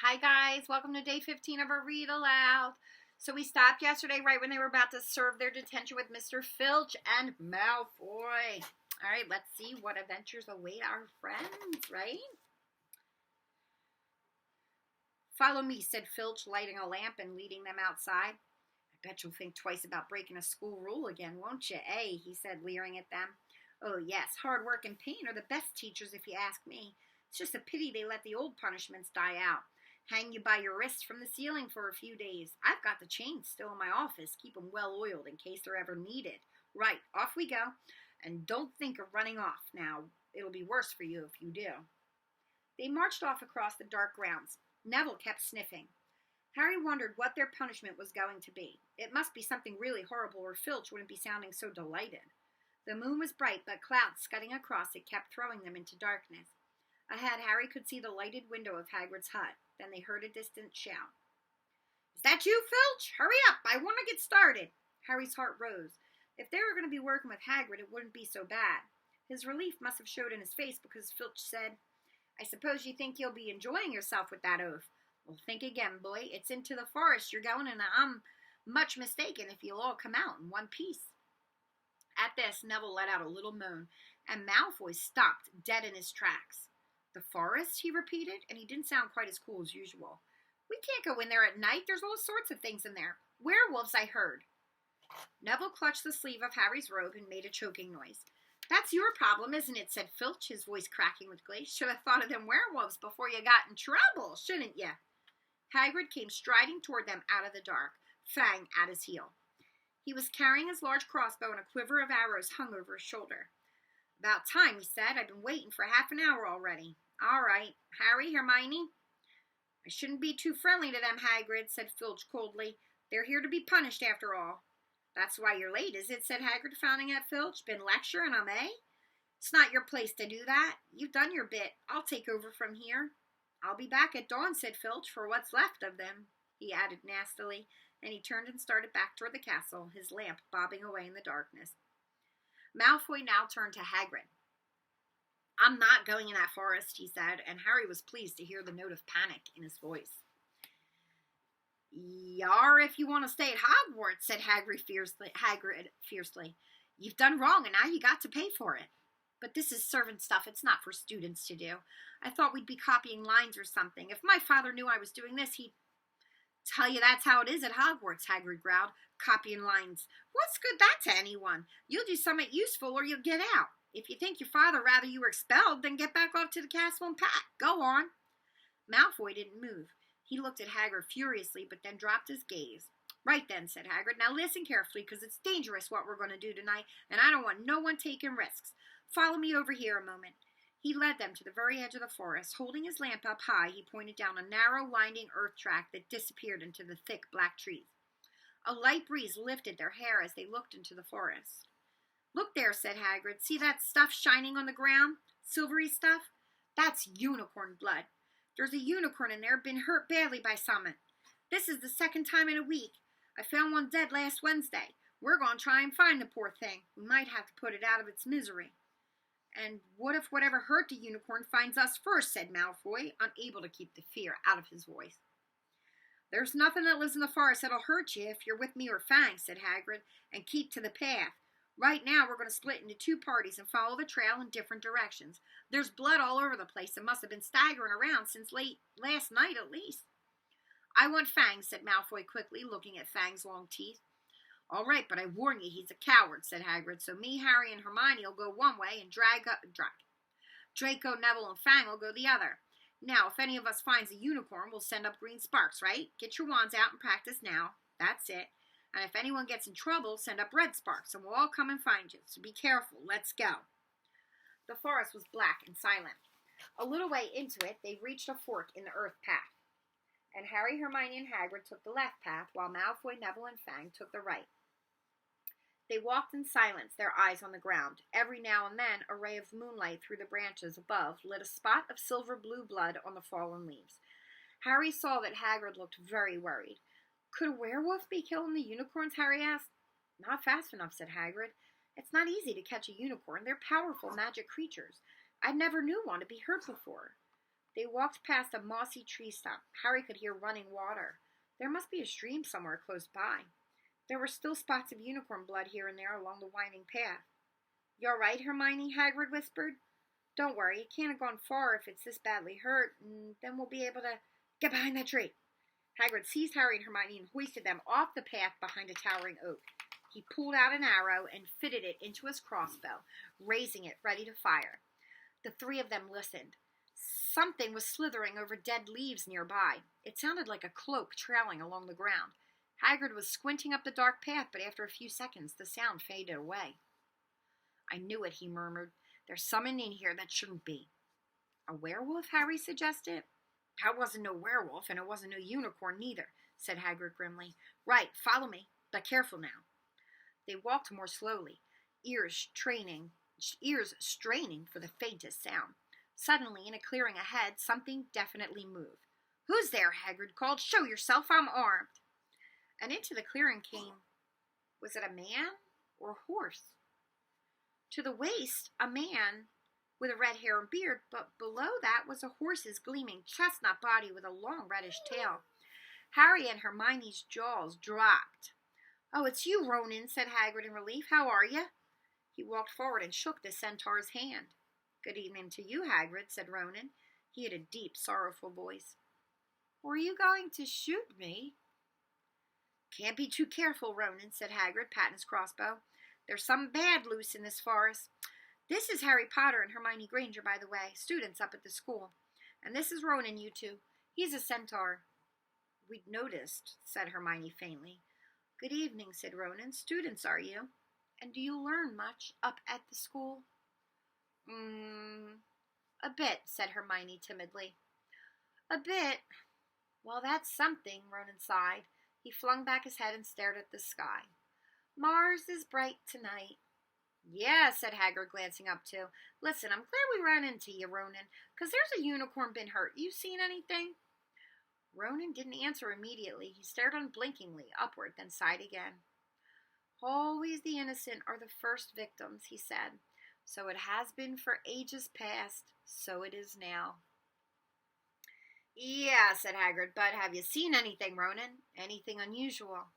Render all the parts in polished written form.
Hi guys, welcome to day 15 of our Read Aloud. So we stopped yesterday right when they were about to serve their detention with Mr. Filch and Malfoy. All right, let's see what adventures await our friends, right? Follow me, said Filch, lighting a lamp and leading them outside. I bet you'll think twice about breaking a school rule again, won't you, eh? He said, leering at them. Oh yes, hard work and pain are the best teachers if you ask me. It's just a pity they let the old punishments die out. Hang you by your wrists from the ceiling for a few days. I've got the chains still in my office. Keep them well oiled in case they're ever needed. Right, off we go. And don't think of running off now. It'll be worse for you if you do. They marched off across the dark grounds. Neville kept sniffing. Harry wondered what their punishment was going to be. It must be something really horrible or Filch wouldn't be sounding so delighted. The moon was bright, but clouds scudding across it kept throwing them into darkness. Ahead, Harry could see the lighted window of Hagrid's hut. Then they heard a distant shout. Is that you, Filch? Hurry up! I want to get started. Harry's heart rose. If they were going to be working with Hagrid, it wouldn't be so bad. His relief must have showed in his face because Filch said, I suppose you think you'll be enjoying yourself with that oath. Well, think again, boy. It's into the forest you're going, and I'm much mistaken if you'll all come out in one piece. At this, Neville let out a little moan, and Malfoy stopped dead in his tracks. The forest, he repeated, and he didn't sound quite as cool as usual. We can't go in there at night. There's all sorts of things in there. Werewolves, I heard. Neville clutched the sleeve of Harry's robe and made a choking noise. That's your problem, isn't it? Said Filch, his voice cracking with glee. Should have thought of them werewolves before you got in trouble, shouldn't you? Hagrid came striding toward them out of the dark, Fang at his heel. He was carrying his large crossbow, and a quiver of arrows hung over his shoulder. About time, he said. I've been waiting for half an hour already. All right. Harry, Hermione? I shouldn't be too friendly to them, Hagrid, said Filch coldly. They're here to be punished, after all. That's why you're late, is it? Said Hagrid, frowning at Filch. Been lecturing 'em, eh? It's not your place to do that. You've done your bit. I'll take over from here. I'll be back at dawn, said Filch, for what's left of them, he added nastily, and he turned and started back toward the castle, his lamp bobbing away in the darkness. Malfoy now turned to Hagrid. I'm not going in that forest, he said, and Harry was pleased to hear the note of panic in his voice. Yar, if you want to stay at Hogwarts, said Hagrid fiercely. You've done wrong, and now you got to pay for it. But this is servant stuff. It's not for students to do. I thought we'd be copying lines or something. If my father knew I was doing this, he'd tell you that's how it is at Hogwarts, Hagrid growled. Copying lines. What's good that to anyone? You'll do something useful or you'll get out. If you think your father rather you were expelled, then get back off to the castle and pack. Go on. Malfoy didn't move. He looked at Hagrid furiously, but then dropped his gaze. Right then, said Hagrid. Now listen carefully, because it's dangerous what we're going to do tonight, and I don't want no one taking risks. Follow me over here a moment. He led them to the very edge of the forest. Holding his lamp up high, he pointed down a narrow, winding earth track that disappeared into the thick black trees. A light breeze lifted their hair as they looked into the forest. Look there, said Hagrid. See that stuff shining on the ground? Silvery stuff? That's unicorn blood. There's a unicorn in there, been hurt badly by someone. This is the second time in a week. I found one dead last Wednesday. We're going to try and find the poor thing. We might have to put it out of its misery. And what if whatever hurt the unicorn finds us first, said Malfoy, unable to keep the fear out of his voice. There's nothing that lives in the forest that'll hurt you if you're with me or Fang, said Hagrid, and keep to the path. Right now we're going to split into two parties and follow the trail in different directions. There's blood all over the place and must have been staggering around since late last night at least. I want Fang, said Malfoy quickly, looking at Fang's long teeth. All right, but I warn you, he's a coward, said Hagrid, so me, Harry, and Hermione will go one way and Draco, Neville, and Fang will go the other. Now, if any of us finds a unicorn, we'll send up green sparks, right? Get your wands out and practice now. That's it. And if anyone gets in trouble, send up red sparks, and we'll all come and find you. So be careful. Let's go. The forest was black and silent. A little way into it, they reached a fork in the earth path. And Harry, Hermione, and Hagrid took the left path, while Malfoy, Neville, and Fang took the right. They walked in silence, their eyes on the ground. Every now and then, a ray of moonlight through the branches above lit a spot of silver-blue blood on the fallen leaves. Harry saw that Hagrid looked very worried. Could a werewolf be killing the unicorns? Harry asked. Not fast enough, said Hagrid. It's not easy to catch a unicorn. They're powerful magic creatures. I never knew one to be hurt before. They walked past a mossy tree stump. Harry could hear running water. There must be a stream somewhere close by. There were still spots of unicorn blood here and there along the winding path. "You all right, Hermione?" Hagrid whispered. "Don't worry, it can't have gone far if it's this badly hurt, and then we'll be able to get behind that tree." Hagrid seized Harry and Hermione and hoisted them off the path behind a towering oak. He pulled out an arrow and fitted it into his crossbow, raising it ready to fire. The three of them listened. Something was slithering over dead leaves nearby. It sounded like a cloak trailing along the ground. Hagrid was squinting up the dark path, but after a few seconds the sound faded away. "I knew it," he murmured. "There's someone in here that shouldn't be." "A werewolf?" Harry suggested. "That wasn't no werewolf, and it wasn't no unicorn neither," said Hagrid grimly. "Right, follow me, but careful now." They walked more slowly, ears straining for the faintest sound. Suddenly, in a clearing ahead, something definitely moved. "Who's there?" Hagrid called. "Show yourself, I'm armed." And into the clearing came, was it a man or a horse? To the waist, a man with a red hair and beard, but below that was a horse's gleaming chestnut body with a long reddish tail. Harry and Hermione's jaws dropped. "Oh, it's you, Ronan," said Hagrid in relief. "How are you?" He walked forward and shook the centaur's hand. "Good evening to you, Hagrid," said Ronan. He had a deep, sorrowful voice. "Were you going to shoot me?" "Can't be too careful, Ronan," said Hagrid, patting his crossbow. "There's some bad loose in this forest. This is Harry Potter and Hermione Granger, by the way, students up at the school. And this is Ronan, you two. He's a centaur." "We'd noticed," said Hermione faintly. "Good evening," said Ronan. "Students, are you? And do you learn much up at the school?" A bit," said Hermione timidly. "A bit? Well, that's something," Ronan sighed. He flung back his head and stared at the sky. "Mars is bright tonight." "Yeah," said Hagrid, glancing up too. "Listen, I'm glad we ran into you, Ronan, 'cause there's a unicorn been hurt. You seen anything?" Ronan didn't answer immediately. He stared unblinkingly upward, then sighed again. "Always the innocent are the first victims," he said. "So it has been for ages past, so it is now." "Yeah," said Hagrid, "but have you seen anything, Ronan? Anything unusual?"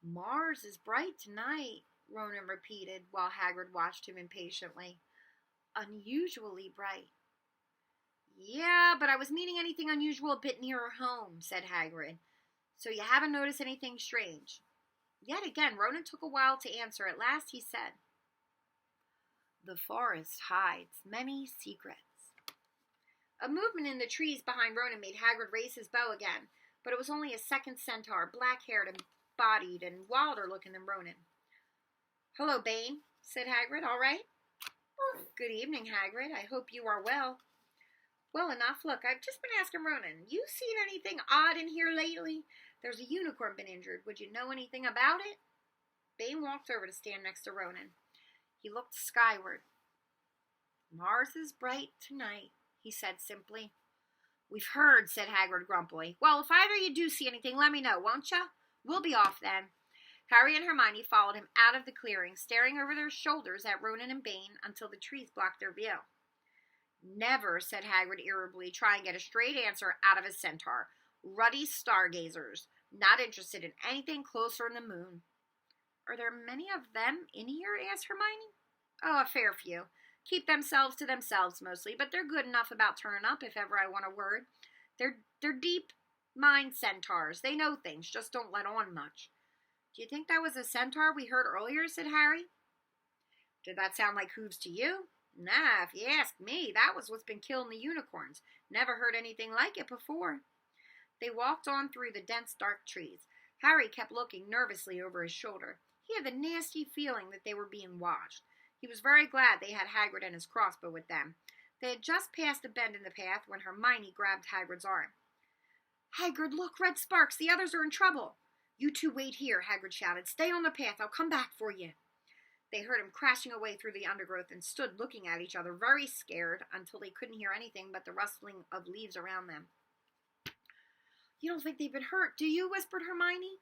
"Mars is bright tonight," Ronan repeated, while Hagrid watched him impatiently. "Unusually bright." "Yeah, but I was meaning anything unusual a bit nearer home," said Hagrid. "So you haven't noticed anything strange?" Yet again, Ronan took a while to answer. At last he said, "The forest hides many secrets." A movement in the trees behind Ronan made Hagrid raise his bow again, but it was only a second centaur, black-haired and bodied and wilder looking than Ronan. "Hello, Bane," said Hagrid. "All right?" "Good evening, Hagrid. I hope you are well." "Well enough. Look, I've just been asking Ronan, you seen anything odd in here lately? There's a unicorn been injured. Would you know anything about it?" Bane walked over to stand next to Ronan. He looked skyward. "Mars is bright tonight," he said simply. "We've heard," said Hagrid grumpily. "Well, if either of you do see anything, let me know, won't you? We'll be off then." Harry and Hermione followed him out of the clearing, staring over their shoulders at Ronan and Bane until the trees blocked their view. "Never," said Hagrid irritably, try and get a straight answer out of his centaur. "Ruddy stargazers, not interested in anything closer than the moon." "Are there many of them in here?" asked Hermione. "Oh, a fair few. Keep themselves to themselves mostly, but they're good enough about turning up if ever I want a word. They're deep-mind centaurs. They know things, just don't let on much." "Do you think that was a centaur we heard earlier?" said Harry. "Did that sound like hooves to you?" "Nah, if you ask me, that was what's been killing the unicorns. Never heard anything like it before." They walked on through the dense, dark trees. Harry kept looking nervously over his shoulder. He had the nasty feeling that they were being watched. He was very glad they had Hagrid and his crossbow with them. They had just passed a bend in the path when Hermione grabbed Hagrid's arm. "Hagrid, look, red sparks! The others are in trouble!" "You two wait here," Hagrid shouted. "Stay on the path. I'll come back for you." They heard him crashing away through the undergrowth and stood looking at each other, very scared, until they couldn't hear anything but the rustling of leaves around them. "You don't think they've been hurt, do you?" whispered Hermione.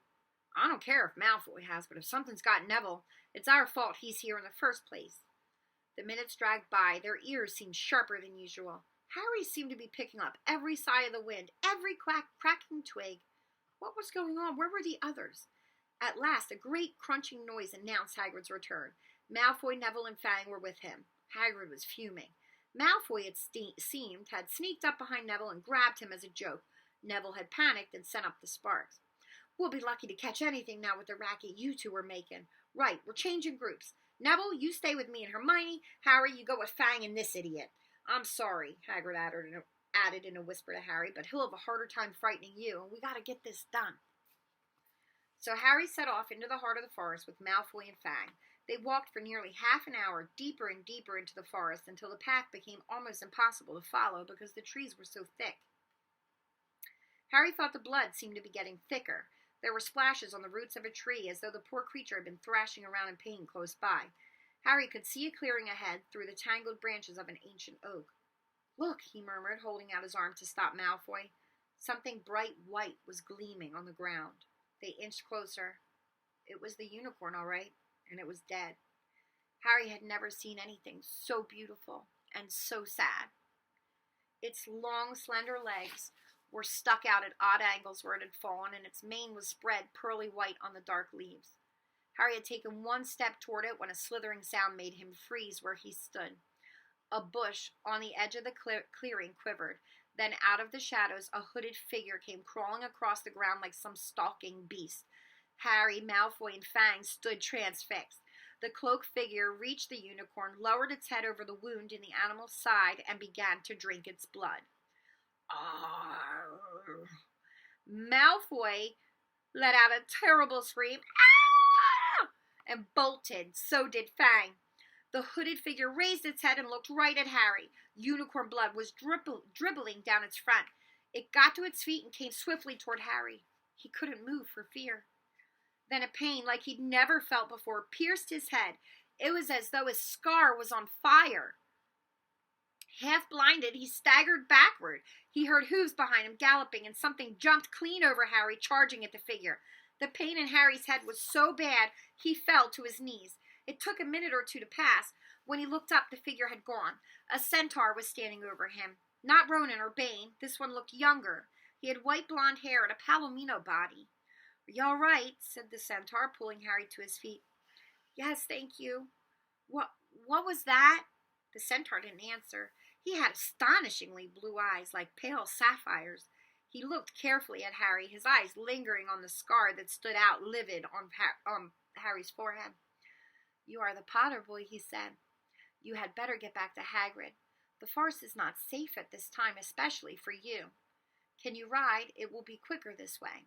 "I don't care if Malfoy has, but if something's got Neville, it's our fault he's here in the first place." The minutes dragged by. Their ears seemed sharper than usual. Harry seemed to be picking up every sigh of the wind, every cracking twig. What was going on? Where were the others? At last, a great crunching noise announced Hagrid's return. Malfoy, Neville, and Fang were with him. Hagrid was fuming. Malfoy, it seemed, had sneaked up behind Neville and grabbed him as a joke. Neville had panicked and sent up the sparks. We'll be lucky to catch anything now with the racket you two are making. Right, we're changing groups. Neville, you stay with me and Hermione. Harry, you go with Fang and this idiot. I'm sorry, Hagrid added in a whisper to Harry, but he'll have a harder time frightening you, and we gotta get this done. So Harry set off into the heart of the forest with Malfoy and Fang. They walked for nearly half an hour, deeper and deeper into the forest, until the path became almost impossible to follow because the trees were so thick. Harry thought the blood seemed to be getting thicker. There were splashes on the roots of a tree, as though the poor creature had been thrashing around in pain close by. Harry could see a clearing ahead through the tangled branches of an ancient oak. Look, he murmured, holding out his arm to stop Malfoy. Something bright white was gleaming on the ground. They inched closer. It was the unicorn, all right, and it was dead. Harry had never seen anything so beautiful and so sad. Its long, slender legs were stuck out at odd angles where it had fallen, and its mane was spread pearly white on the dark leaves. Harry had taken one step toward it when a slithering sound made him freeze where he stood. A bush on the edge of the clearing quivered. Then out of the shadows, a hooded figure came crawling across the ground like some stalking beast. Harry, Malfoy, and Fang stood transfixed. The cloaked figure reached the unicorn, lowered its head over the wound in the animal's side, and began to drink its blood. Arr! Malfoy let out a terrible scream, ah! And bolted. So did Fang. The hooded figure raised its head and looked right at Harry. Unicorn blood was dribbling down its front. It got to its feet and came swiftly toward Harry. He couldn't move for fear. Then a pain like he'd never felt before pierced his head. It was as though his scar was on fire. Half blinded, he staggered backward. He heard hooves behind him galloping, and something jumped clean over Harry, charging at the figure. The pain in Harry's head was so bad, he fell to his knees. It took a minute or two to pass. When he looked up, the figure had gone. A centaur was standing over him. Not Ronan or Bane. This one looked younger. He had white blonde hair and a palomino body. Are you all right? Said the centaur, pulling Harry to his feet. Yes, thank you. What was that? The centaur didn't answer. He had astonishingly blue eyes, like pale sapphires. He looked carefully at Harry, his eyes lingering on the scar that stood out livid on Harry's forehead. You are the Potter boy, he said. You had better get back to Hagrid. The forest is not safe at this time, especially for you. Can you ride? It will be quicker this way.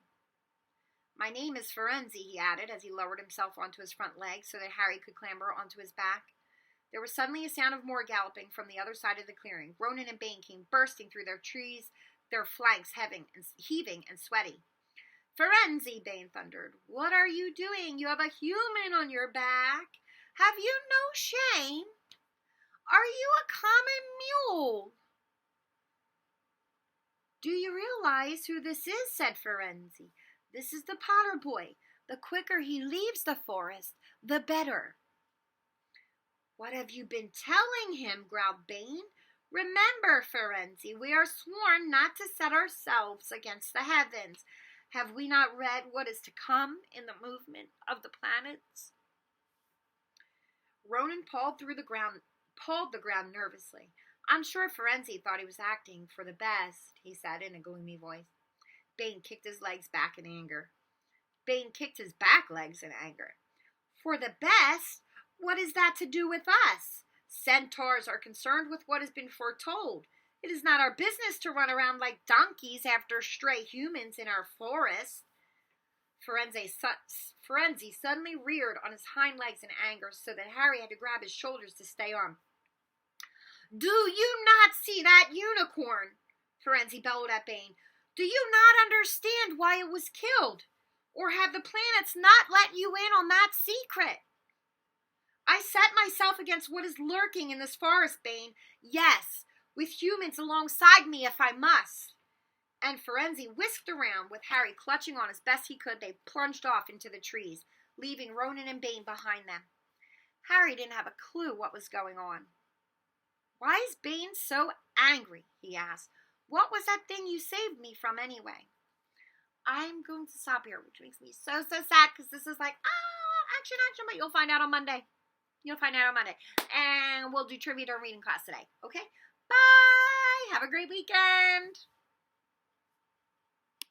My name is Firenze, he added, as he lowered himself onto his front legs so that Harry could clamber onto his back. There was suddenly a sound of more galloping from the other side of the clearing. Ronan and Bane came bursting through their trees, their flanks heaving and sweaty. Firenze, Bane thundered. What are you doing? You have a human on your back. Have you no shame? Are you a common mule? Do you realize who this is? Said Firenze. This is the Potter boy. The quicker he leaves the forest, the better. What have you been telling him? Growled Bane. Remember, Firenze, we are sworn not to set ourselves against the heavens. Have we not read what is to come in the movement of the planets? Ronan pawed the ground nervously. I'm sure Firenze thought he was acting for the best, he said in a gloomy voice. Bane kicked his legs back in anger. For the best? What is that to do with us? Centaurs are concerned with what has been foretold. It is not our business to run around like donkeys after stray humans in our forest. Firenze suddenly reared on his hind legs in anger so that Harry had to grab his shoulders to stay on. Do you not see that unicorn? Firenze bellowed at Bane. Do you not understand why it was killed? Or have the planets not let you in on that secret? I set myself against what is lurking in this forest, Bane. Yes, with humans alongside me if I must. And Firenze whisked around, with Harry clutching on as best he could. They plunged off into the trees, leaving Ronan and Bane behind them. Harry didn't have a clue what was going on. Why is Bane so angry? He asked. What was that thing you saved me from anyway? I'm going to stop here, which makes me so sad because this is like, action, but you'll find out on Monday. And we'll do trivia during reading class today. Okay? Bye! Have a great weekend!